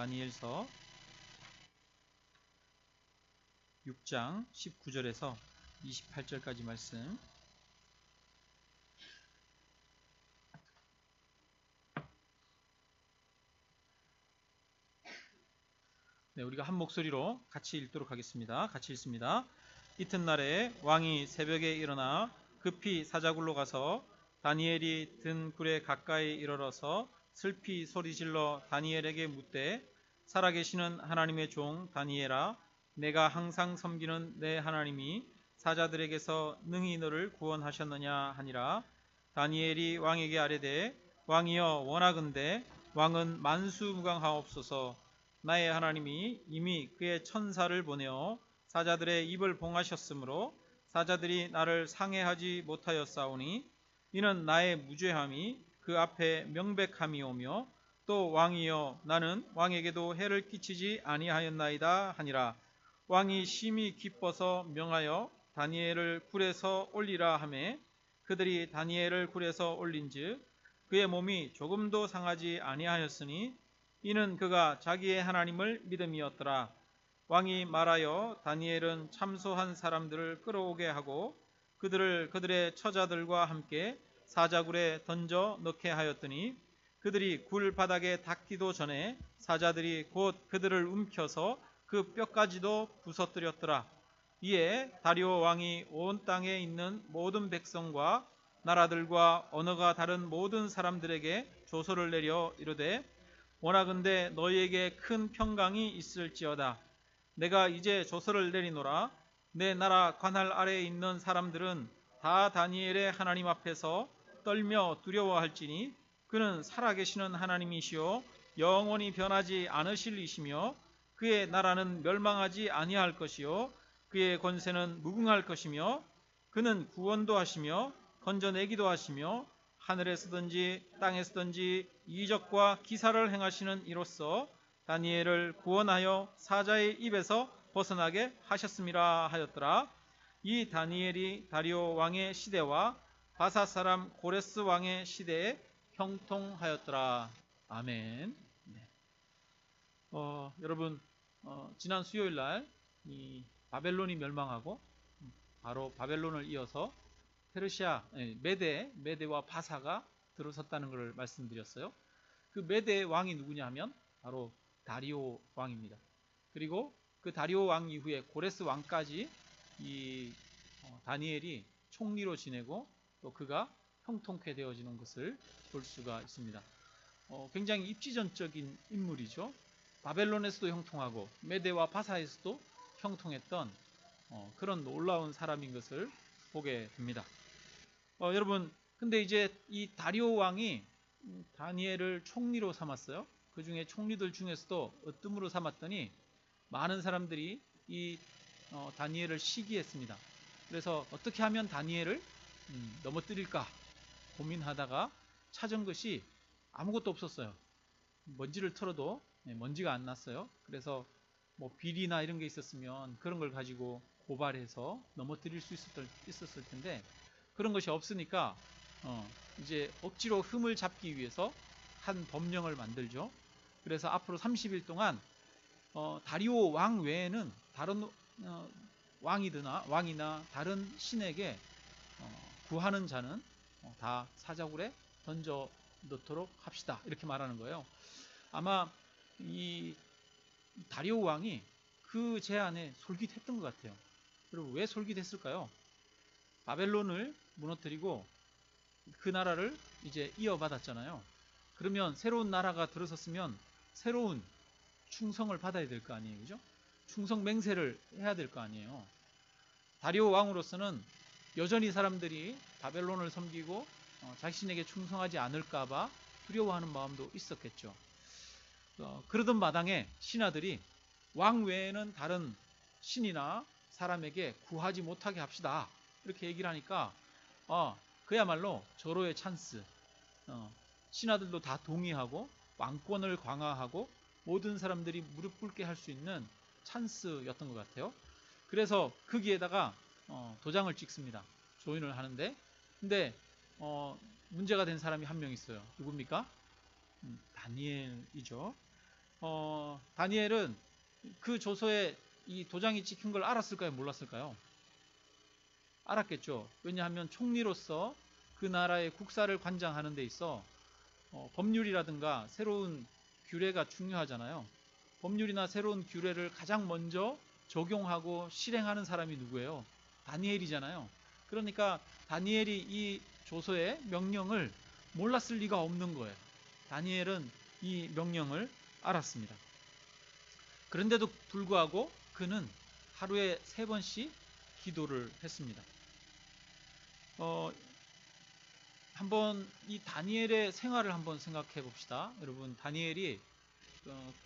다니엘서 6장 19절에서 28절까지 말씀. 네, 우리가 한 목소리로 같이 읽도록 하겠습니다. 같이 읽습니다. 이튿날에 왕이 새벽에 일어나 급히 사자굴로 가서 다니엘이 든 굴에 가까이 이르러서 슬피 소리질러 다니엘에게 묻되, 살아계시는 하나님의 종 다니엘아, 내가 항상 섬기는 내 하나님이 사자들에게서 능히 너를 구원하셨느냐 하니라. 다니엘이 왕에게 아뢰되, 왕이여 원하건대 왕은 만수무강하옵소서. 나의 하나님이 이미 그의 천사를 보내어 사자들의 입을 봉하셨으므로 사자들이 나를 상해하지 못하였사오니, 이는 나의 무죄함이 그 앞에 명백함이오며, 또 왕이여 나는 왕에게도 해를 끼치지 아니하였나이다 하니라. 왕이 심히 기뻐서 명하여 다니엘을 굴에서 올리라 하매, 그들이 다니엘을 굴에서 올린즉 그의 몸이 조금도 상하지 아니하였으니 이는 그가 자기의 하나님을 믿음이었더라. 왕이 말하여 다니엘은 참소한 사람들을 끌어오게 하고 그들을 그들의 처자들과 함께 사자굴에 던져 넣게 하였더니, 그들이 굴 바닥에 닿기도 전에 사자들이 곧 그들을 움켜서 그 뼈까지도 부서뜨렸더라. 이에 다리오 왕이 온 땅에 있는 모든 백성과 나라들과 언어가 다른 모든 사람들에게 조서를 내려 이르되, 원하건대 너희에게 큰 평강이 있을지어다. 내가 이제 조서를 내리노라. 내 나라 관할 아래에 있는 사람들은 다 다니엘의 하나님 앞에서 떨며 두려워할지니, 그는 살아계시는 하나님이시요 영원히 변하지 않으실 이시며, 그의 나라는 멸망하지 아니할 것이요 그의 권세는 무궁할 것이며, 그는 구원도 하시며 건져내기도 하시며 하늘에서든지 땅에서든지 이적과 기사를 행하시는 이로써 다니엘을 구원하여 사자의 입에서 벗어나게 하셨음이라 하였더라. 이 다니엘이 다리오 왕의 시대와 바사 사람 고레스 왕의 시대에 형통하였더라. 아멘. 네. 여러분, 지난 수요일 날 이 바벨론이 멸망하고 바로 바벨론을 이어서 페르시아, 메대와 바사가 들어섰다는 것을 말씀드렸어요. 그 메대 왕이 누구냐 하면 바로 다리오 왕입니다. 그리고 그 다리오 왕 이후에 고레스 왕까지 이 다니엘이 총리로 지내고 또 그가 형통케 되어지는 것을 볼 수가 있습니다. 굉장히 입지전적인 인물이죠. 바벨론에서도 형통하고 메대와 바사에서도 형통했던 그런 놀라운 사람인 것을 보게 됩니다. 여러분, 근데 이제 이 다리오 왕이 다니엘을 총리로 삼았어요. 그 중에 총리들 중에서도 으뜸으로 삼았더니 많은 사람들이 이 다니엘을 시기했습니다. 그래서 어떻게 하면 다니엘을 넘어뜨릴까 고민하다가 찾은 것이 아무것도 없었어요. 먼지를 털어도 먼지가 안 났어요. 그래서 뭐 비리나 이런 게 있었으면 그런 걸 가지고 고발해서 넘어뜨릴 수 있었을 텐데, 그런 것이 없으니까 이제 억지로 흠을 잡기 위해서 한 법령을 만들죠. 그래서 앞으로 30일 동안 다리오 왕 외에는 다른 왕이나 다른 신에게 구하는 자는 다 사자굴에 던져 넣도록 합시다, 이렇게 말하는 거예요. 아마 이 다리오 왕이 그 제안에 솔깃했던 것 같아요. 그리고 왜 솔깃했을까요? 바벨론을 무너뜨리고 그 나라를 이제 이어받았잖아요. 그러면 새로운 나라가 들어섰으면 새로운 충성을 받아야 될 거 아니에요, 그죠? 충성 맹세를 해야 될 거 아니에요. 다리오 왕으로서는 여전히 사람들이 바벨론을 섬기고 자신에게 충성하지 않을까봐 두려워하는 마음도 있었겠죠. 그러던 마당에 신하들이 왕 외에는 다른 신이나 사람에게 구하지 못하게 합시다, 이렇게 얘기를 하니까 그야말로 절호의 찬스. 신하들도 다 동의하고 왕권을 강화하고 모든 사람들이 무릎 꿇게 할 수 있는 찬스였던 것 같아요. 그래서 거기에다가 도장을 찍습니다. 조인을 하는데, 근데 문제가 된 사람이 한 명 있어요. 누굽니까? 다니엘이죠. 다니엘은 그 조서에 이 도장이 찍힌 걸 알았을까요? 몰랐을까요? 알았겠죠. 왜냐하면 총리로서 그 나라의 국사를 관장하는 데 있어 법률이라든가 새로운 규례가 중요하잖아요. 법률이나 새로운 규례를 가장 먼저 적용하고 실행하는 사람이 누구예요? 다니엘이잖아요. 그러니까 다니엘이 이 조서의 명령을 몰랐을 리가 없는 거예요. 다니엘은 이 명령을 알았습니다. 그런데도 불구하고 그는 하루에 3번씩 기도를 했습니다. 한번 이 다니엘의 생활을 한번 생각해 봅시다. 여러분, 다니엘이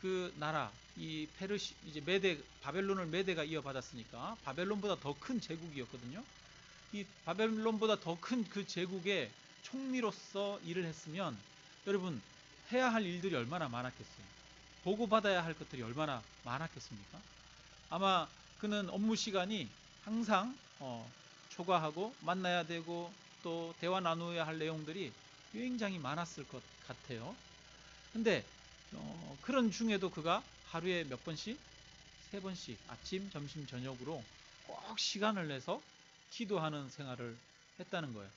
그 나라, 이 페르시, 이제 바벨론을 메대가 이어받았으니까 바벨론보다 더 큰 제국이었거든요. 이 바벨론보다 더 큰 그 제국의 총리로서 일을 했으면 여러분, 해야 할 일들이 얼마나 많았겠어요. 보고받아야 할 것들이 얼마나 많았겠습니까? 아마 그는 업무 시간이 항상 초과하고 만나야 되고 또 대화 나누어야 할 내용들이 굉장히 많았을 것 같아요. 근데 그런 중에도 그가 하루에 몇 번씩? 3번씩 아침, 점심, 저녁으로 꼭 시간을 내서 기도하는 생활을 했다는 거예요.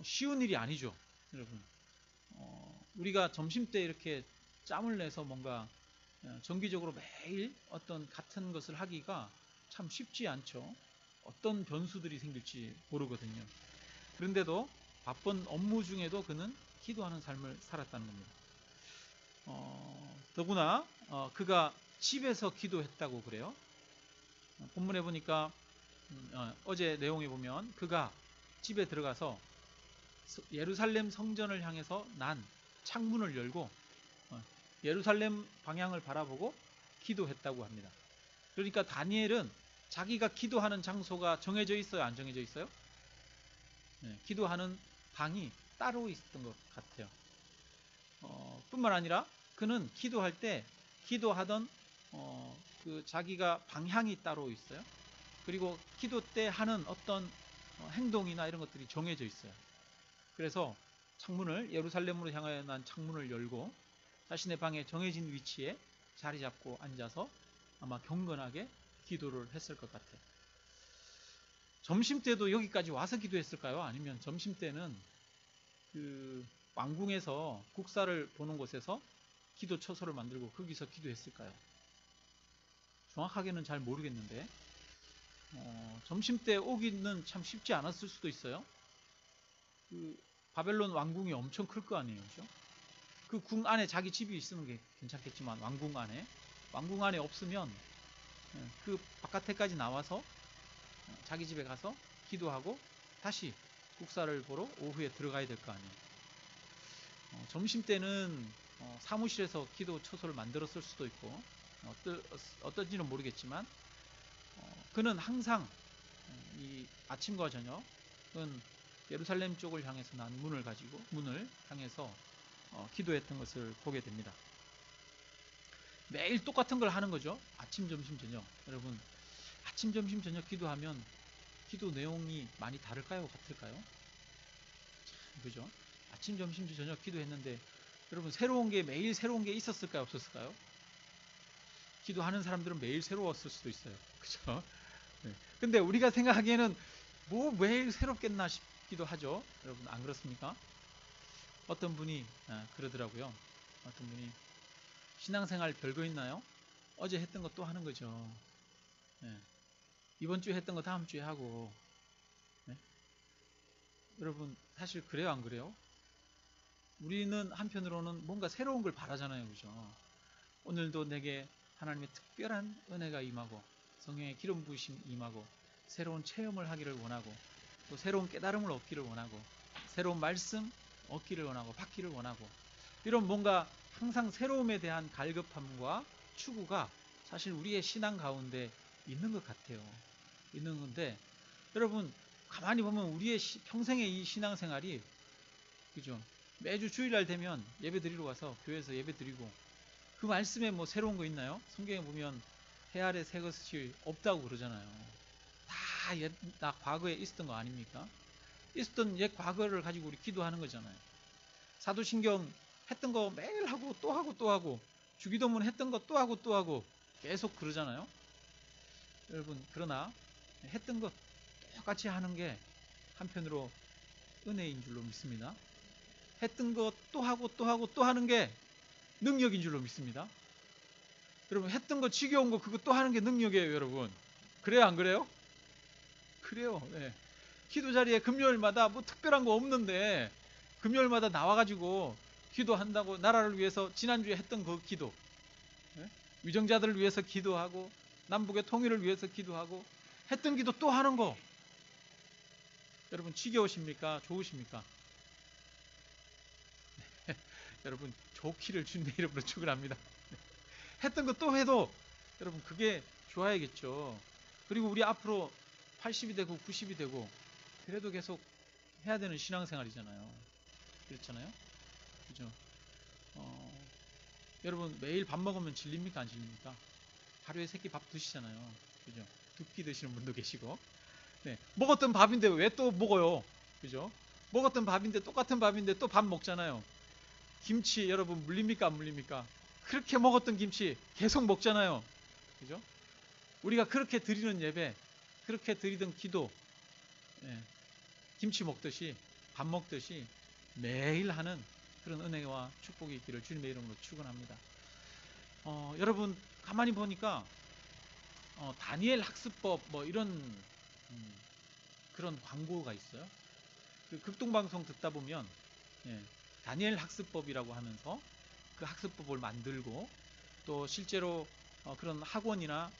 쉬운 일이 아니죠, 여러분. 우리가 점심때 이렇게 짬을 내서 뭔가 정기적으로 매일 어떤 같은 것을 하기가 참 쉽지 않죠. 어떤 변수들이 생길지 모르거든요. 그런데도 바쁜 업무 중에도 그는 기도하는 삶을 살았다는 겁니다. 더구나 그가 집에서 기도했다고 그래요. 본문에 보니까 어제 내용에 보면 그가 집에 들어가서 예루살렘 성전을 향해서 난 창문을 열고 예루살렘 방향을 바라보고 기도했다고 합니다. 그러니까 다니엘은 자기가 기도하는 장소가 정해져 있어요? 안 정해져 있어요? 기도하는 방이 따로 있었던 것 같아요. 뿐만 아니라 그는 기도할 때 기도하던 그 자기가 방향이 따로 있어요. 그리고 기도 때 하는 어떤 행동이나 이런 것들이 정해져 있어요. 그래서 창문을 예루살렘으로 향하여 난 창문을 열고 자신의 방에 정해진 위치에 자리 잡고 앉아서 아마 경건하게 기도를 했을 것 같아요. 점심 때도 여기까지 와서 기도했을까요? 아니면 점심 때는 그 왕궁에서 국사를 보는 곳에서 기도 처소를 만들고 거기서 기도했을까요? 정확하게는 잘 모르겠는데 점심 때 오기는 참 쉽지 않았을 수도 있어요. 그 바벨론 왕궁이 엄청 클 거 아니에요, 그죠? 그 궁 안에 자기 집이 있으면 괜찮겠지만 왕궁 안에 없으면 그 바깥에까지 나와서 자기 집에 가서 기도하고 다시 국사를 보러 오후에 들어가야 될 거 아니에요. 점심 때는 사무실에서 기도 처소를 만들었을 수도 있고 어떤지는 모르겠지만 그는 항상 이 아침과 저녁은 예루살렘 쪽을 향해서 난 문을 향해서 기도했던 것을 보게 됩니다. 매일 똑같은 걸 하는 거죠. 아침, 점심, 저녁. 여러분, 아침, 점심, 저녁 기도하면 기도 내용이 많이 다를까요? 같을까요? 그죠? 아침, 점심, 저녁 기도했는데 여러분, 매일 새로운 게 있었을까요? 없었을까요? 기도하는 사람들은 매일 새로웠을 수도 있어요. 그죠? 네. 근데 우리가 생각하기에는 뭐 매일 새롭겠나 싶기도 하죠. 여러분, 안 그렇습니까? 어떤 분이 그러더라고요. 어떤 분이 신앙생활 별거 있나요? 어제 했던 거 또 하는 거죠. 네. 이번 주에 했던 거 다음 주에 하고. 네. 여러분, 사실 그래요, 안 그래요? 우리는 한편으로는 뭔가 새로운 걸 바라잖아요, 그죠? 오늘도 내게 하나님의 특별한 은혜가 임하고 성령의 기름 부으심 임하고 새로운 체험을 하기를 원하고 또 새로운 깨달음을 얻기를 원하고 새로운 말씀 얻기를 원하고 받기를 원하고 이런 뭔가 항상 새로움에 대한 갈급함과 추구가 사실 우리의 신앙 가운데 있는 것 같아요. 있는 건데 여러분 가만히 보면 우리의 평생의 이 신앙생활이 그죠? 매주 주일날 되면 예배 드리러 가서 교회에서 예배 드리고 그 말씀에 뭐 새로운 거 있나요? 성경에 보면 해 아래 새 것이 없다고 그러잖아요. 다 과거에 있었던 거 아닙니까? 있었던 옛 과거를 가지고 우리 기도하는 거잖아요. 사도신경 했던 거 매일 하고 또 하고 또 하고 주기도문 했던 거 또 하고 또 하고 계속 그러잖아요. 여러분, 그러나 했던 거 똑같이 하는 게 한편으로 은혜인 줄로 믿습니다. 했던 거 또 하고 또 하고 또 하는 게 능력인 줄로 믿습니다. 여러분, 했던 거 지겨운 거 그거 또 하는 게 능력이에요, 여러분. 그래요, 안 그래요? 그래요. 네. 기도 자리에 금요일마다 뭐 특별한 거 없는데 금요일마다 나와가지고 기도한다고, 나라를 위해서 지난주에 했던 그 기도, 네? 위정자들을 위해서 기도하고 남북의 통일을 위해서 기도하고 했던 기도 또 하는 거, 여러분 지겨우십니까? 좋으십니까? 여러분, 좋기를 주님의 이름으로 축원합니다. 했던 거 또 해도 여러분 그게 좋아야겠죠. 그리고 우리 앞으로 80이 되고 90이 되고 그래도 계속 해야 되는 신앙생활이잖아요. 그렇잖아요. 그죠? 여러분, 매일 밥 먹으면 질립니까? 안 질립니까? 하루에 3끼 밥 드시잖아요. 그죠? 2끼 드시는 분도 계시고. 네. 먹었던 밥인데 왜 또 먹어요? 그죠? 먹었던 밥인데, 똑같은 밥인데 또 밥 먹잖아요. 김치 여러분 물립니까? 안 물립니까? 그렇게 먹었던 김치 계속 먹잖아요. 그죠? 우리가 그렇게 드리는 예배, 그렇게 드리던 기도, 예, 김치 먹듯이, 밥 먹듯이 매일 하는 그런 은혜와 축복이 있기를 주님의 이름으로 축원합니다. 여러분, 가만히 보니까 다니엘 학습법 뭐 이런 그런 광고가 있어요. 그 극동방송 듣다 보면, 예, 다니엘 학습법이라고 하면서 그 학습법을 만들고 또 실제로 그런 학원이나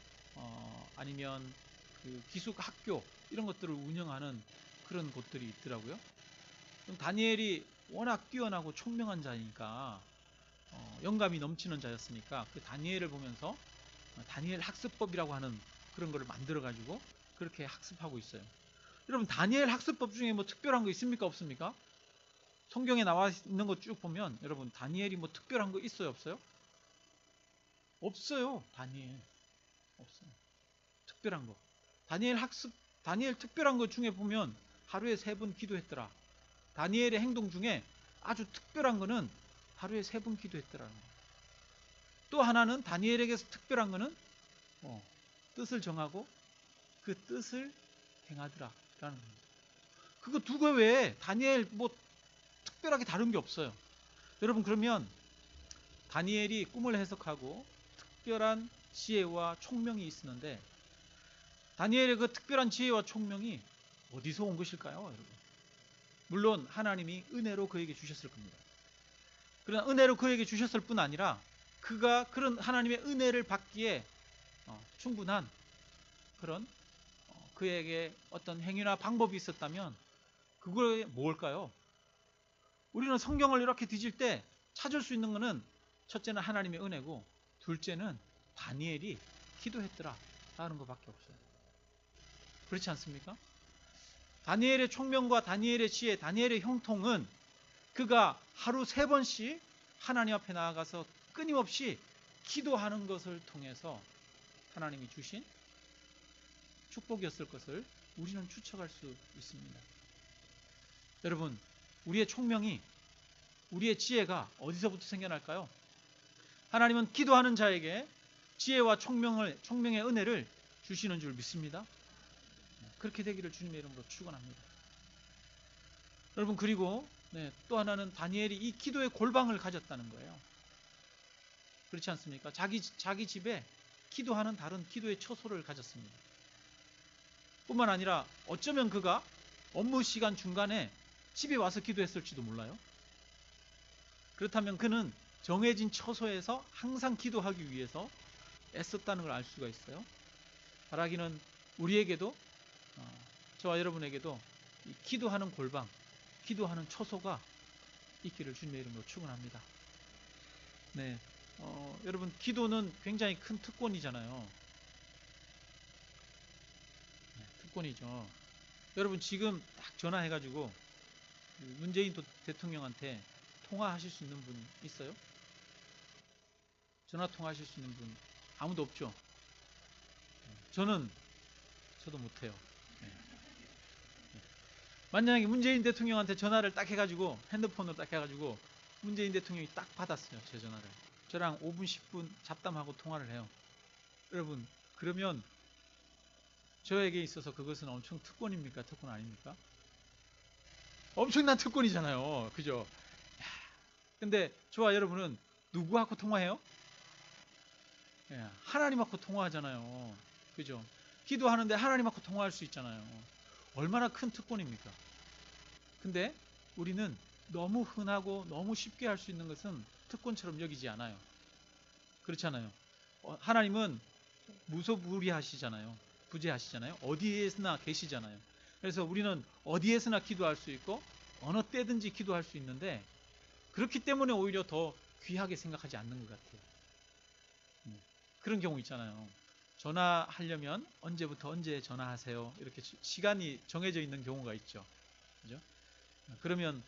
아니면 그 기숙 학교 이런 것들을 운영하는 그런 곳들이 있더라고요. 다니엘이 워낙 뛰어나고 총명한 자니까, 영감이 넘치는 자였으니까 그 다니엘을 보면서 다니엘 학습법이라고 하는 그런 거를 만들어 가지고 그렇게 학습하고 있어요. 여러분, 다니엘 학습법 중에 뭐 특별한 거 있습니까? 없습니까? 성경에 나와 있는 거 쭉 보면 여러분, 다니엘이 뭐 특별한 거 있어요? 없어요? 없어요. 다니엘 없어요. 특별한 거. 다니엘 특별한 것 중에 보면 하루에 3번 기도했더라. 다니엘의 행동 중에 아주 특별한 거는 하루에 3번 기도했더라는 거예요. 또 하나는 다니엘에게서 특별한 거는 뜻을 정하고 그 뜻을 행하더라 라는 겁니다. 그거 두 개 외에 다니엘 뭐 특별하게 다른 게 없어요. 여러분, 그러면 다니엘이 꿈을 해석하고 특별한 지혜와 총명이 있었는데, 다니엘의 그 특별한 지혜와 총명이 어디서 온 것일까요, 여러분? 물론 하나님이 은혜로 그에게 주셨을 겁니다. 그러나 은혜로 그에게 주셨을 뿐 아니라 그가 그런 하나님의 은혜를 받기에 충분한 그런 그에게 어떤 행위나 방법이 있었다면 그게 뭘까요? 우리는 성경을 이렇게 뒤질 때 찾을 수 있는 것은 첫째는 하나님의 은혜고, 둘째는 다니엘이 기도했더라 라는 것밖에 없어요. 그렇지 않습니까? 다니엘의 총명과 다니엘의 지혜, 다니엘의 형통은 그가 하루 3번씩 하나님 앞에 나아가서 끊임없이 기도하는 것을 통해서 하나님이 주신 축복이었을 것을 우리는 추측할 수 있습니다. 여러분, 우리의 총명이, 우리의 지혜가 어디서부터 생겨날까요? 하나님은 기도하는 자에게 지혜와 총명의 은혜를 주시는 줄 믿습니다. 그렇게 되기를 주님의 이름으로 축원합니다. 여러분, 그리고 또 하나는 다니엘이 이 기도의 골방을 가졌다는 거예요. 그렇지 않습니까? 자기 집에 기도하는 다른 기도의 처소를 가졌습니다. 뿐만 아니라 어쩌면 그가 업무 시간 중간에 집에 와서 기도했을지도 몰라요. 그렇다면 그는 정해진 처소에서 항상 기도하기 위해서 애썼다는 걸 알 수가 있어요. 바라기는 우리에게도, 저와 여러분에게도 이 기도하는 골방, 기도하는 처소가 있기를 주님의 이름으로 축원합니다. 네, 여러분, 기도는 굉장히 큰 특권이잖아요. 네, 특권이죠. 여러분, 지금 딱 전화해가지고 문재인 대통령한테 통화하실 수 있는 분 있어요? 전화 통화하실 수 있는 분 아무도 없죠? 저도 못해요. 네. 만약에 문재인 대통령한테 전화를 딱 해가지고, 핸드폰으로 딱 해가지고 문재인 대통령이 딱 받았어요, 제 전화를. 저랑 5분 10분 잡담하고 통화를 해요. 여러분, 그러면 저에게 있어서 그것은 엄청 특권입니까? 특권 아닙니까? 엄청난 특권이잖아요. 그죠? 근데 저와 여러분은 누구하고 통화해요? 하나님하고 통화하잖아요. 그죠? 기도하는데 하나님하고 통화할 수 있잖아요. 얼마나 큰 특권입니까? 근데 우리는 너무 흔하고 너무 쉽게 할 수 있는 것은 특권처럼 여기지 않아요. 그렇잖아요. 하나님은 무소부리하시잖아요. 부재하시잖아요. 어디에서나 계시잖아요. 그래서 우리는 어디에서나 기도할 수 있고 어느 때든지 기도할 수 있는데, 그렇기 때문에 오히려 더 귀하게 생각하지 않는 것 같아요. 그런 경우 있잖아요. 전화하려면 언제부터 언제 전화하세요, 이렇게 시간이 정해져 있는 경우가 있죠. 그죠? 그러면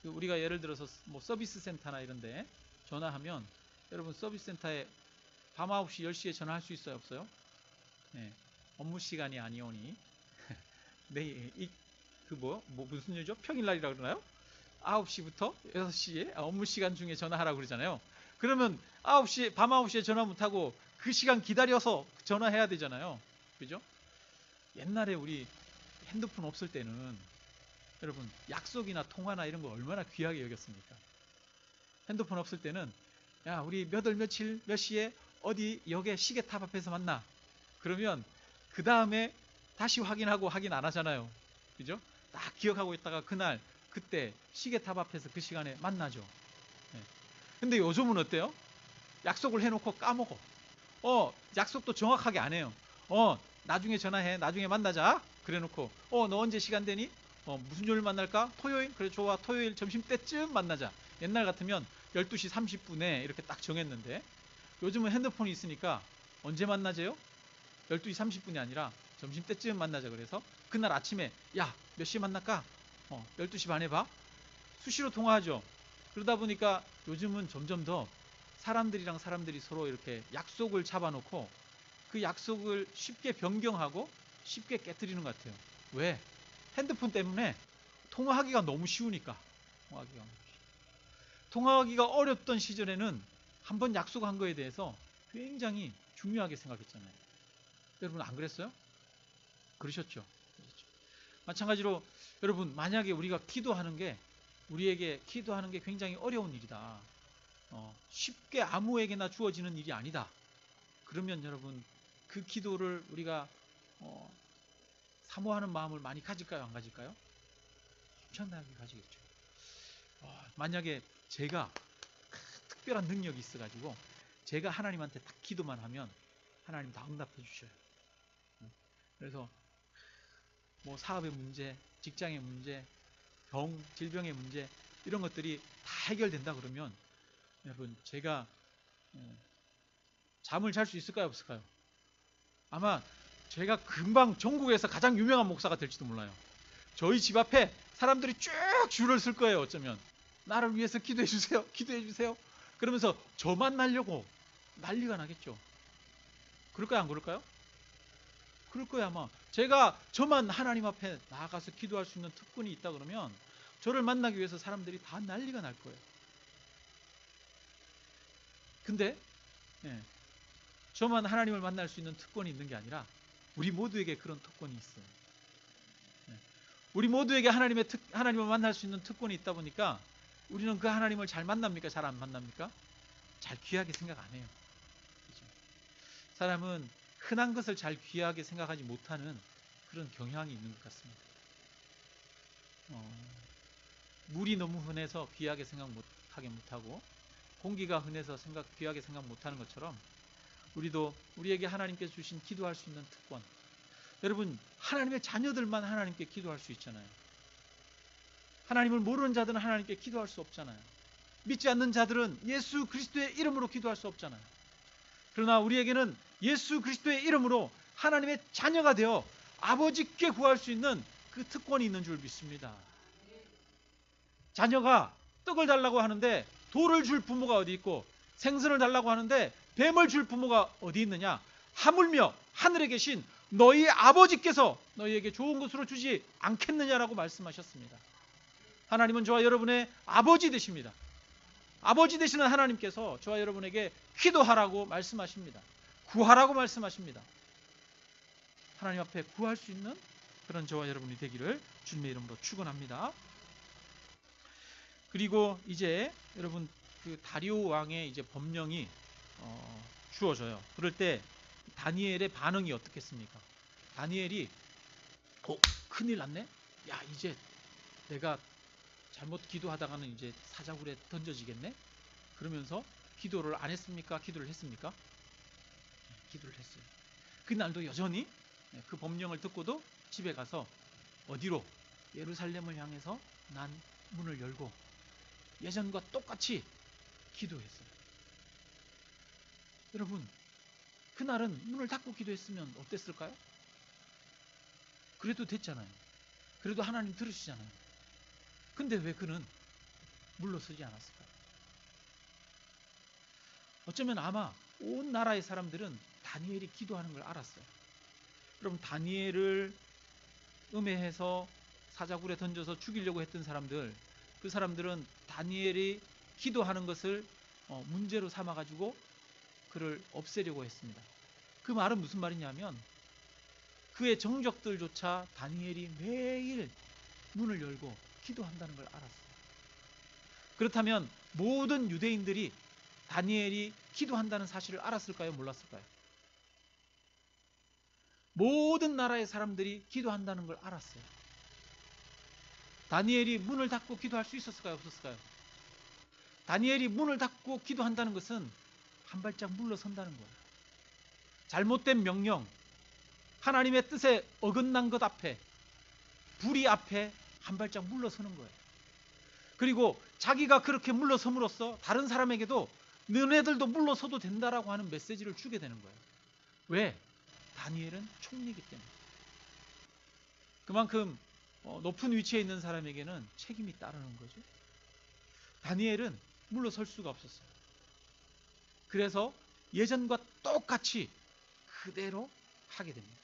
우리가 예를 들어서 뭐 서비스 센터나 이런데 전화하면, 여러분 서비스 센터에 밤 9시, 10시에 전화할 수 있어요, 없어요? 네, 업무 시간이 아니오니. 네, 무슨 요죠? 평일날이라 그러나요? 9시부터 6시에 업무 시간 중에 전화하라고 그러잖아요. 그러면 밤 9시에 전화 못하고 그 시간 기다려서 전화해야 되잖아요. 그죠? 옛날에 우리 핸드폰 없을 때는 여러분 약속이나 통화나 이런 거 얼마나 귀하게 여겼습니까? 핸드폰 없을 때는 야, 우리 몇 월 며칠 몇 시에 어디 역에 시계탑 앞에서 만나. 그러면 그 다음에 다시 확인하고 확인 안 하잖아요. 그죠? 딱 기억하고 있다가 그때 시계탑 앞에서 그 시간에 만나죠. 네. 근데 요즘은 어때요? 약속을 해놓고 까먹어. 약속도 정확하게 안 해요. 나중에 전화해. 나중에 만나자. 그래놓고 너 언제 시간 되니? 무슨 요일 만날까? 토요일? 그래 좋아. 토요일 점심때쯤 만나자. 옛날 같으면 12시 30분에 이렇게 딱 정했는데, 요즘은 핸드폰이 있으니까 언제 만나재요? 12시 30분이 아니라 점심때쯤 만나자. 그래서 그날 아침에 야, 몇 시에 만날까? 12시 반에 봐. 수시로 통화하죠. 그러다 보니까 요즘은 점점 더 사람들이랑 사람들이 서로 이렇게 약속을 잡아놓고 그 약속을 쉽게 변경하고 쉽게 깨트리는 것 같아요. 왜? 핸드폰 때문에 통화하기가 너무 쉬우니까. 통화하기가 어렵던 시절에는 한번 약속한 거에 대해서 굉장히 중요하게 생각했잖아요. 여러분 안 그랬어요? 그러셨죠? 마찬가지로 여러분, 만약에 우리가 우리에게 기도하는 게 굉장히 어려운 일이다. 쉽게 아무에게나 주어지는 일이 아니다. 그러면 여러분, 그 기도를 우리가 사모하는 마음을 많이 가질까요? 안 가질까요? 엄청나게 가지겠죠. 만약에 제가 특별한 능력이 있어가지고 제가 하나님한테 딱 기도만 하면 하나님 다 응답해 주셔요. 그래서 뭐 사업의 문제, 직장의 문제, 질병의 문제, 이런 것들이 다 해결된다 그러면 여러분, 제가 잠을 잘 수 있을까요, 없을까요? 아마 제가 금방 전국에서 가장 유명한 목사가 될지도 몰라요. 저희 집 앞에 사람들이 쭉 줄을 쓸 거예요. 어쩌면 나를 위해서 기도해 주세요, 기도해 주세요. 그러면서 저 만나려고 난리가 나겠죠. 그럴까요, 안 그럴까요? 그럴 거예요. 아마 제가 저만 하나님 앞에 나아가서 기도할 수 있는 특권이 있다 그러면 저를 만나기 위해서 사람들이 다 난리가 날 거예요. 근데 저만 하나님을 만날 수 있는 특권이 있는 게 아니라 우리 모두에게 그런 특권이 있어요. 우리 모두에게 하나님을 만날 수 있는 특권이 있다 보니까 우리는 그 하나님을 잘 만납니까? 잘 안 만납니까? 잘 귀하게 생각 안 해요. 그렇죠? 사람은 흔한 것을 잘 귀하게 생각하지 못하는 그런 경향이 있는 것 같습니다. 물이 너무 흔해서 귀하게 생각하게 못하고, 공기가 흔해서 귀하게 생각 못하는 것처럼 우리도 우리에게 하나님께서 주신 기도할 수 있는 특권, 여러분 하나님의 자녀들만 하나님께 기도할 수 있잖아요. 하나님을 모르는 자들은 하나님께 기도할 수 없잖아요. 믿지 않는 자들은 예수 그리스도의 이름으로 기도할 수 없잖아요. 그러나 우리에게는 예수 그리스도의 이름으로 하나님의 자녀가 되어 아버지께 구할 수 있는 그 특권이 있는 줄 믿습니다. 자녀가 떡을 달라고 하는데 돌을 줄 부모가 어디 있고, 생선을 달라고 하는데 뱀을 줄 부모가 어디 있느냐? 하물며 하늘에 계신 너희 아버지께서 너희에게 좋은 것으로 주지 않겠느냐라고 말씀하셨습니다. 하나님은 저와 여러분의 아버지 되십니다. 아버지 되시는 하나님께서 저와 여러분에게 기도하라고 말씀하십니다. 구하라고 말씀하십니다. 하나님 앞에 구할 수 있는 그런 저와 여러분이 되기를 주님의 이름으로 축원합니다. 그리고 이제 여러분 그 다리오 왕의 이제 법령이 주어져요. 그럴 때 다니엘의 반응이 어떻겠습니까? 다니엘이 큰일 났네. 야, 이제 내가 잘못 기도하다가는 이제 사자굴에 던져지겠네. 그러면서 기도를 안 했습니까? 기도를 했습니까? 기도를 했어요. 그날도 여전히 그 법령을 듣고도 집에 가서 어디로? 예루살렘을 향해서 난 문을 열고 예전과 똑같이 기도했어요. 여러분, 그날은 문을 닫고 기도했으면 어땠을까요? 그래도 됐잖아요. 그래도 하나님 들으시잖아요. 근데 왜 그는 물러서지 않았을까요? 어쩌면 아마 온 나라의 사람들은 다니엘이 기도하는 걸 알았어요. 여러분, 다니엘을 음해해서 사자굴에 던져서 죽이려고 했던 사람들, 그 사람들은 다니엘이 기도하는 것을 문제로 삼아가지고 그를 없애려고 했습니다. 그 말은 무슨 말이냐면 그의 정적들조차 다니엘이 매일 문을 열고 기도한다는 걸 알았어요. 그렇다면 모든 유대인들이 다니엘이 기도한다는 사실을 알았을까요? 몰랐을까요? 모든 나라의 사람들이 기도한다는 걸 알았어요. 다니엘이 문을 닫고 기도할 수 있었을까요? 없었을까요? 다니엘이 문을 닫고 기도한다는 것은 한 발짝 물러선다는 거예요. 잘못된 명령, 하나님의 뜻에 어긋난 것 앞에, 불의 앞에 한 발짝 물러서는 거예요. 그리고 자기가 그렇게 물러섬으로써 다른 사람에게도 너네들도 물러서도 된다라고 하는 메시지를 주게 되는 거예요. 왜? 다니엘은 총리이기 때문에. 그만큼 높은 위치에 있는 사람에게는 책임이 따르는 거죠. 다니엘은 물러설 수가 없었어요. 그래서 예전과 똑같이 그대로 하게 됩니다.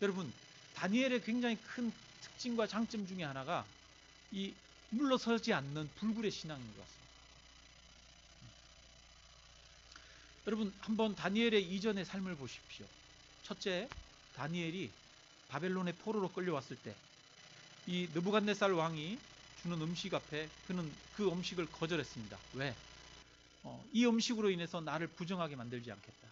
여러분, 다니엘의 굉장히 큰 특징과 장점 중에 하나가 이 물러서지 않는 불굴의 신앙인 것 같습니다. 여러분, 한번 다니엘의 이전의 삶을 보십시오. 첫째, 다니엘이 바벨론의 포로로 끌려왔을 때 이 느부갓네살 왕이 주는 음식 앞에 그는 그 음식을 거절했습니다. 왜? 이 음식으로 인해서 나를 부정하게 만들지 않겠다.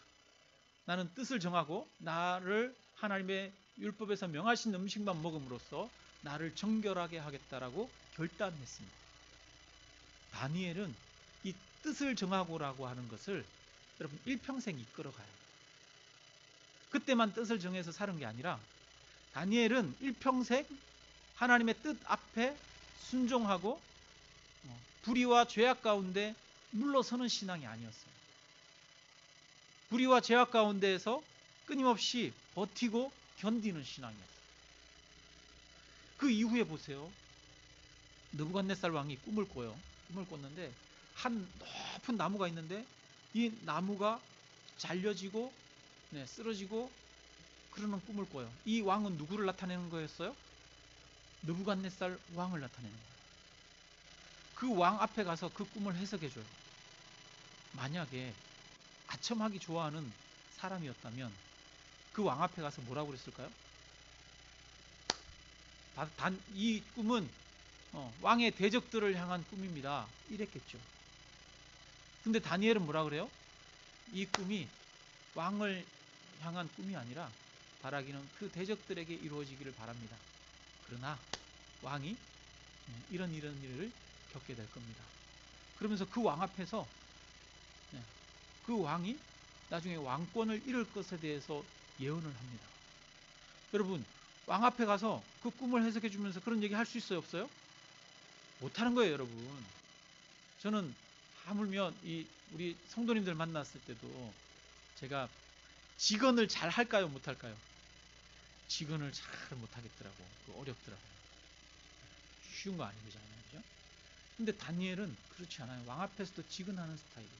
나는 뜻을 정하고 나를 하나님의 율법에서 명하신 음식만 먹음으로써 나를 정결하게 하겠다라고 결단했습니다. 다니엘은 이 뜻을 정하고라고 하는 것을 여러분 일평생 이끌어가요. 그때만 뜻을 정해서 사는 게 아니라 다니엘은 일평생 하나님의 뜻 앞에 순종하고 불의와 죄악 가운데 물러서는 신앙이 아니었어요. 불의와 죄악 가운데에서 끊임없이 버티고 견디는 신앙이었어요. 그 이후에 보세요. 느부갓네살 왕이 꿈을 꿔요. 꿈을 꿨는데 한 높은 나무가 있는데 이 나무가 잘려지고 쓰러지고 그러는 꿈을 꿔요. 이 왕은 누구를 나타내는 거였어요? 느부갓네살 왕을 나타내는 거예요. 그 왕 앞에 가서 그 꿈을 해석해 줘요. 만약에 아첨하기 좋아하는 사람이었다면 그 왕 앞에 가서 뭐라고 그랬을까요? 이 꿈은 왕의 대적들을 향한 꿈입니다. 이랬겠죠. 근데 다니엘은 뭐라 그래요? 이 꿈이 왕을 향한 꿈이 아니라 바라기는 그 대적들에게 이루어지기를 바랍니다. 그러나 왕이 이런 일을 겪게 될 겁니다. 그러면서 그 왕 앞에서 그 왕이 나중에 왕권을 잃을 것에 대해서 예언을 합니다. 여러분, 왕 앞에 가서 그 꿈을 해석해 주면서 그런 얘기 할 수 있어요? 없어요? 못하는 거예요, 여러분. 저는 하물며 우리 성도님들 만났을 때도 제가 직언을 잘 할까요? 못할까요? 직언을 잘 못하겠더라고. 어렵더라고요. 쉬운 거 아니잖아요. 그죠? 근데 다니엘은 그렇지 않아요. 왕 앞에서도 직언하는 스타일이에요.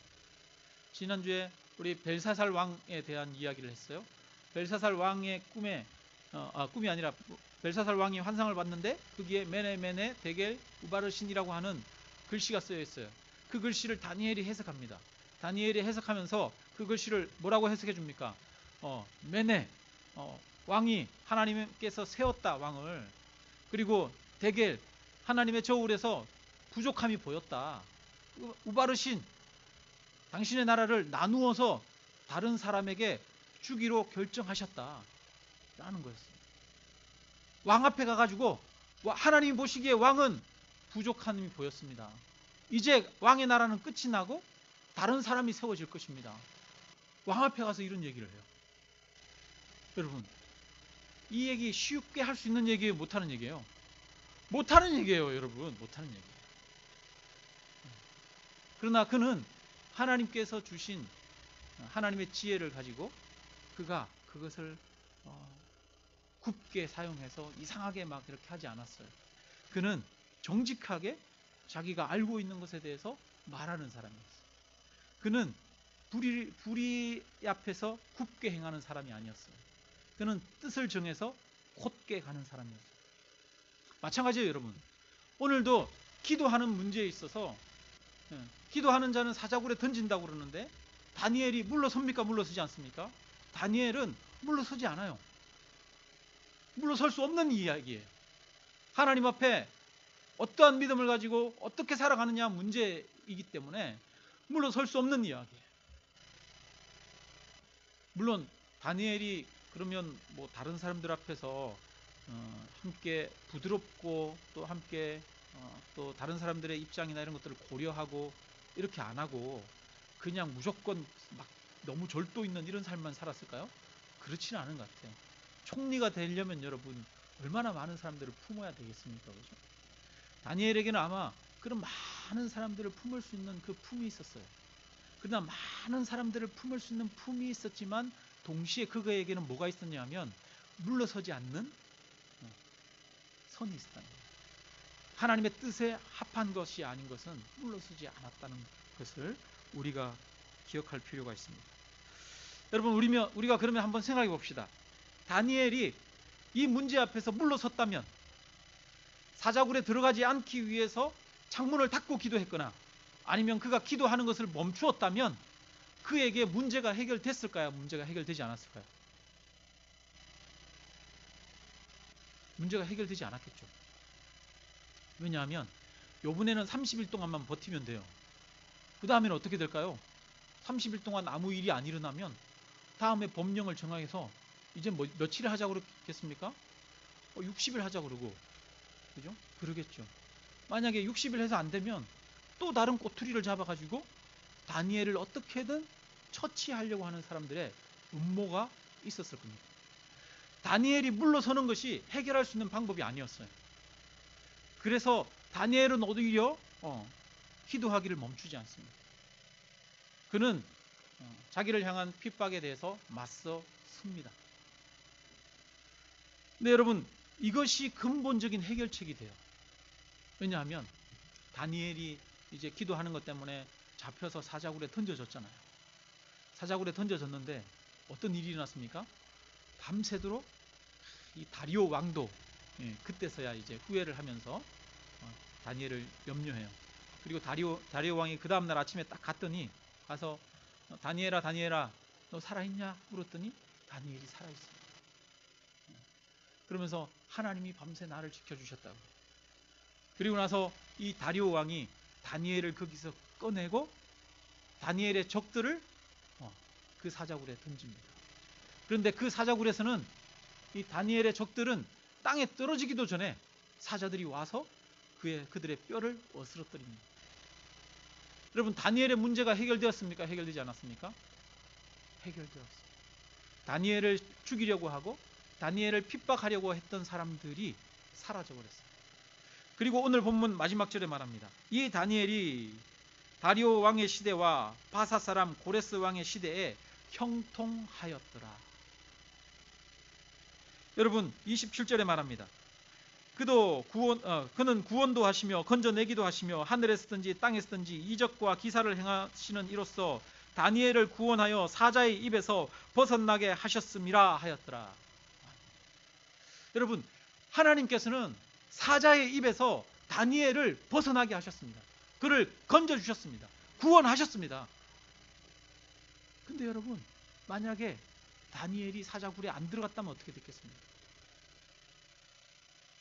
지난주에 우리 벨사살 왕에 대한 이야기를 했어요. 벨사살 왕의 꿈이 아니라 벨사살 왕이 환상을 봤는데 거기에 메네 메네 데겔 우바르신이라고 하는 글씨가 쓰여 있어요. 그 글씨를 다니엘이 해석합니다. 다니엘이 해석하면서 그 글씨를 뭐라고 해석해 줍니까? 메네, 왕이 하나님께서 세웠다, 왕을. 그리고 데겔, 하나님의 저울에서 부족함이 보였다. 우바르신, 당신의 나라를 나누어서 다른 사람에게 주기로 결정하셨다 라는 거였어요. 왕 앞에 가가지고 하나님이 보시기에 왕은 부족함이 보였습니다. 이제 왕의 나라는 끝이 나고 다른 사람이 세워질 것입니다. 왕 앞에 가서 이런 얘기를 해요. 여러분, 이 얘기 쉽게 할 수 있는 얘기예요, 못하는 얘기예요? 못하는 얘기예요, 여러분. 못하는 얘기. 그러나 그는 하나님께서 주신 하나님의 지혜를 가지고 그가 그것을 굽게 사용해서 이상하게 막 이렇게 하지 않았어요. 그는 정직하게 자기가 알고 있는 것에 대해서 말하는 사람이었어요. 그는 불의 앞에서 굽게 행하는 사람이 아니었어요. 그는 뜻을 정해서 곧게 가는 사람이었어요. 마찬가지예요, 여러분. 오늘도 기도하는 문제에 있어서 기도하는 자는 사자굴에 던진다고 그러는데 다니엘이 물러섭니까? 물러서지 않습니까? 다니엘은 물러서지 않아요. 물러설 수 없는 이야기예요. 하나님 앞에 어떠한 믿음을 가지고 어떻게 살아가느냐 문제이기 때문에 물러설 수 없는 이야기예요. 물론 다니엘이 그러면 뭐 다른 사람들 앞에서 함께 부드럽고 또 함께 또 다른 사람들의 입장이나 이런 것들을 고려하고 이렇게 안 하고 그냥 무조건 막 너무 절도 있는 이런 삶만 살았을까요? 그렇지는 않은 것 같아요. 총리가 되려면 여러분 얼마나 많은 사람들을 품어야 되겠습니까? 그죠? 다니엘에게는 아마 그런 많은 사람들을 품을 수 있는 그 품이 있었어요. 그러나 많은 사람들을 품을 수 있는 품이 있었지만 동시에 그에게는 뭐가 있었냐면 물러서지 않는 선이 있었다는 거예요. 하나님의 뜻에 합한 것이 아닌 것은 물러서지 않았다는 것을 우리가 기억할 필요가 있습니다. 여러분, 우리가 그러면 한번 생각해 봅시다. 다니엘이 이 문제 앞에서 물러섰다면, 사자굴에 들어가지 않기 위해서 창문을 닫고 기도했거나 아니면 그가 기도하는 것을 멈추었다면 그에게 문제가 해결됐을까요? 문제가 해결되지 않았을까요? 문제가 해결되지 않았겠죠. 왜냐하면 요번에는 30일 동안만 버티면 돼요. 그 다음에는 어떻게 될까요? 30일 동안 아무 일이 안 일어나면 다음에 법령을 정해서 이제 뭐 며칠을 하자고 그러겠습니까? 60일 하자고 그러고, 그죠? 그러겠죠. 만약에 60일 해서 안 되면 또 다른 꼬투리를 잡아가지고 다니엘을 어떻게든 처치하려고 하는 사람들의 음모가 있었을 겁니다. 다니엘이 물러서는 것이 해결할 수 있는 방법이 아니었어요. 그래서 다니엘은 오히려 기도하기를 멈추지 않습니다. 그는 자기를 향한 핍박에 대해서 맞서 섭니다. 근데 여러분, 이것이 근본적인 해결책이 돼요. 왜냐하면 다니엘이 이제 기도하는 것 때문에 잡혀서 사자굴에 던져졌잖아요. 사자굴에 던져졌는데 어떤 일이 일어났습니까? 밤새도록 이 다리오 왕도 그때서야 이제 후회를 하면서 다니엘을 염려해요. 그리고 다리오 왕이 그 다음날 아침에 딱 갔더니 가서 다니엘아 너 살아있냐? 물었더니 다니엘이 살아있어요. 그러면서 하나님이 밤새 나를 지켜주셨다고. 그리고 나서 이 다리오 왕이 다니엘을 거기서 꺼내고 다니엘의 적들을 그 사자굴에 던집니다. 그런데 그 사자굴에서는 이 다니엘의 적들은 땅에 떨어지기도 전에 사자들이 와서 그들의 뼈를 어스러뜨립니다. 여러분, 다니엘의 문제가 해결되었습니까? 해결되지 않았습니까? 해결되었습니다. 다니엘을 죽이려고 하고 다니엘을 핍박하려고 했던 사람들이 사라져버렸어요. 그리고 오늘 본문 마지막 절에 말합니다. 이 다니엘이 다리오 왕의 시대와 바사 사람 고레스 왕의 시대에 형통하였더라. 여러분, 27절에 말합니다. 그는 구원도 하시며 건져내기도 하시며 하늘에서든지 땅에서든지 이적과 기사를 행하시는 이로써 다니엘을 구원하여 사자의 입에서 벗어나게 하셨음이라 하였더라. 여러분, 하나님께서는 사자의 입에서 다니엘을 벗어나게 하셨습니다. 그를 건져주셨습니다. 구원하셨습니다. 근데 여러분, 만약에 다니엘이 사자굴에 안 들어갔다면 어떻게 됐겠습니까?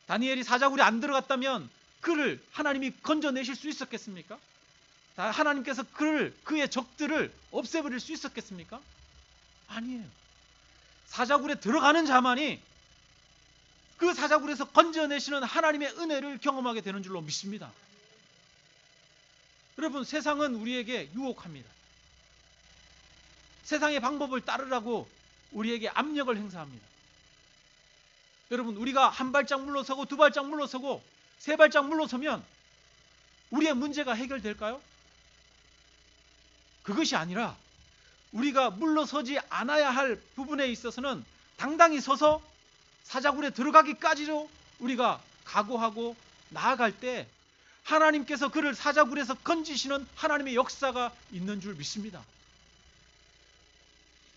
다니엘이 사자굴에 안 들어갔다면 그를 하나님이 건져내실 수 있었겠습니까? 하나님께서 그의 적들을 없애버릴 수 있었겠습니까? 아니에요. 사자굴에 들어가는 자만이 그 사자굴에서 건져내시는 하나님의 은혜를 경험하게 되는 줄로 믿습니다. 여러분, 세상은 우리에게 유혹합니다. 세상의 방법을 따르라고 우리에게 압력을 행사합니다. 여러분, 우리가 한 발짝 물러서고 두 발짝 물러서고 세 발짝 물러서면 우리의 문제가 해결될까요? 그것이 아니라 우리가 물러서지 않아야 할 부분에 있어서는 당당히 서서 사자굴에 들어가기까지로 우리가 각오하고 나아갈 때 하나님께서 그를 사자굴에서 건지시는 하나님의 역사가 있는 줄 믿습니다.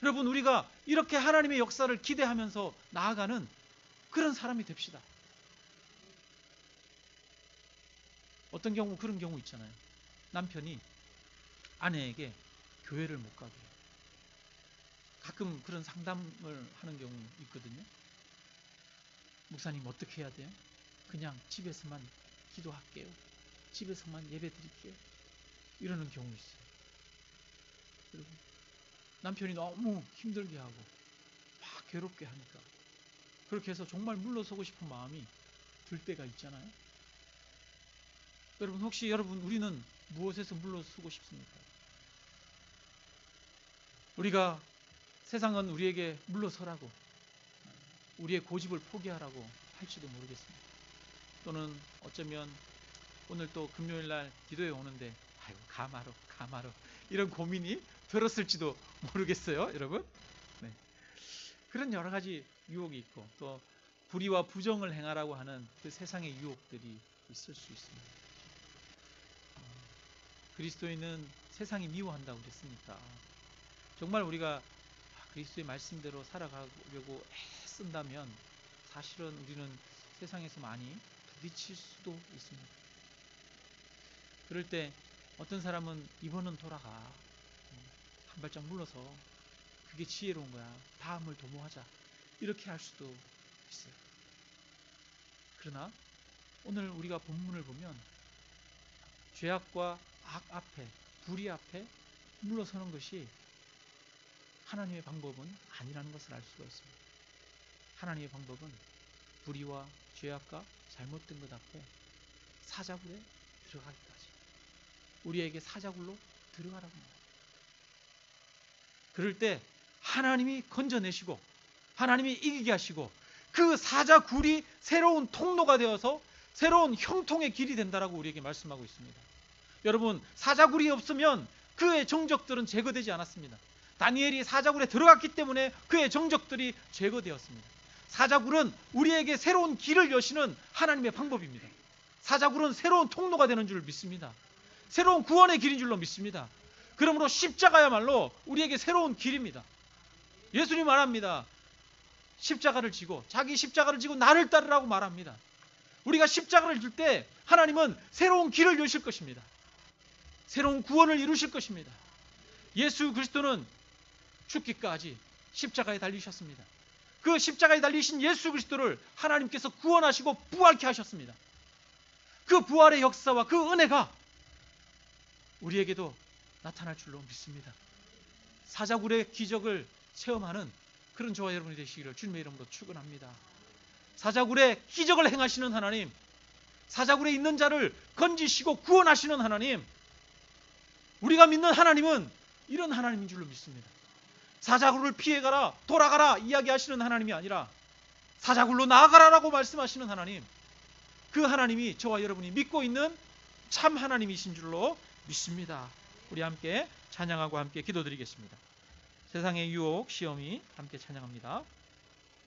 여러분, 우리가 이렇게 하나님의 역사를 기대하면서 나아가는 그런 사람이 됩시다. 어떤 경우 그런 경우 있잖아요. 남편이 아내에게 교회를 못 가게 해요. 가끔 그런 상담을 하는 경우 있거든요. 목사님, 어떻게 해야 돼요? 그냥 집에서만 기도할게요. 집에서만 예배 드릴게요. 이러는 경우 있어요. 여러분, 남편이 너무 힘들게 하고 막 괴롭게 하니까 그렇게 해서 정말 물러서고 싶은 마음이 들 때가 있잖아요. 여러분, 혹시 우리는 무엇에서 물러서고 싶습니까? 우리가 세상은 우리에게 물러서라고, 우리의 고집을 포기하라고 할지도 모르겠습니다. 또는 어쩌면 오늘 또 금요일 날 기도에 오는데 아이고 가마로 이런 고민이 들었을지도 모르겠어요, 여러분. 네. 그런 여러 가지 유혹이 있고 또 불의와 부정을 행하라고 하는 그 세상의 유혹들이 있을 수 있습니다. 그리스도인은 세상이 미워한다고 그랬으니까 정말 우리가 그리스도의 말씀대로 살아가려고 애쓴다면 사실은 우리는 세상에서 많이 부딪힐 수도 있습니다. 그럴 때 어떤 사람은 이번은 돌아가, 한 발짝 물러서, 그게 지혜로운 거야, 다음을 도모하자, 이렇게 할 수도 있어요. 그러나 오늘 우리가 본문을 보면 죄악과 악 앞에, 불의 앞에 물러서는 것이 하나님의 방법은 아니라는 것을 알 수가 있습니다. 하나님의 방법은 불의와 죄악과 잘못된 것 앞에 사자굴에 들어가기까지, 우리에게 사자굴로 들어가라고 합니다. 그럴 때 하나님이 건져내시고 하나님이 이기게 하시고 그 사자굴이 새로운 통로가 되어서 새로운 형통의 길이 된다라고 우리에게 말씀하고 있습니다. 여러분, 사자굴이 없으면 그의 정적들은 제거되지 않았습니다. 다니엘이 사자굴에 들어갔기 때문에 그의 정적들이 제거되었습니다. 사자굴은 우리에게 새로운 길을 여시는 하나님의 방법입니다. 사자굴은 새로운 통로가 되는 줄 믿습니다. 새로운 구원의 길인 줄로 믿습니다. 그러므로 십자가야말로 우리에게 새로운 길입니다. 예수님 말합니다. 십자가를 지고, 자기 십자가를 지고 나를 따르라고 말합니다. 우리가 십자가를 질 때 하나님은 새로운 길을 여실 것입니다. 새로운 구원을 이루실 것입니다. 예수 그리스도는 죽기까지 십자가에 달리셨습니다. 그 십자가에 달리신 예수 그리스도를 하나님께서 구원하시고 부활케 하셨습니다. 그 부활의 역사와 그 은혜가 우리에게도 나타날 줄로 믿습니다. 사자굴의 기적을 체험하는 그런 저와 여러분이 되시기를 주님의 이름으로 축원합니다. 사자굴에 기적을 행하시는 하나님, 사자굴에 있는 자를 건지시고 구원하시는 하나님, 우리가 믿는 하나님은 이런 하나님인 줄로 믿습니다. 사자굴을 피해가라, 돌아가라 이야기하시는 하나님이 아니라 사자굴로 나아가라라고 말씀하시는 하나님, 그 하나님이 저와 여러분이 믿고 있는 참 하나님이신 줄로 믿습니다. 우리 함께 찬양하고 함께 기도드리겠습니다. 세상의 유혹, 시험이 함께 찬양합니다.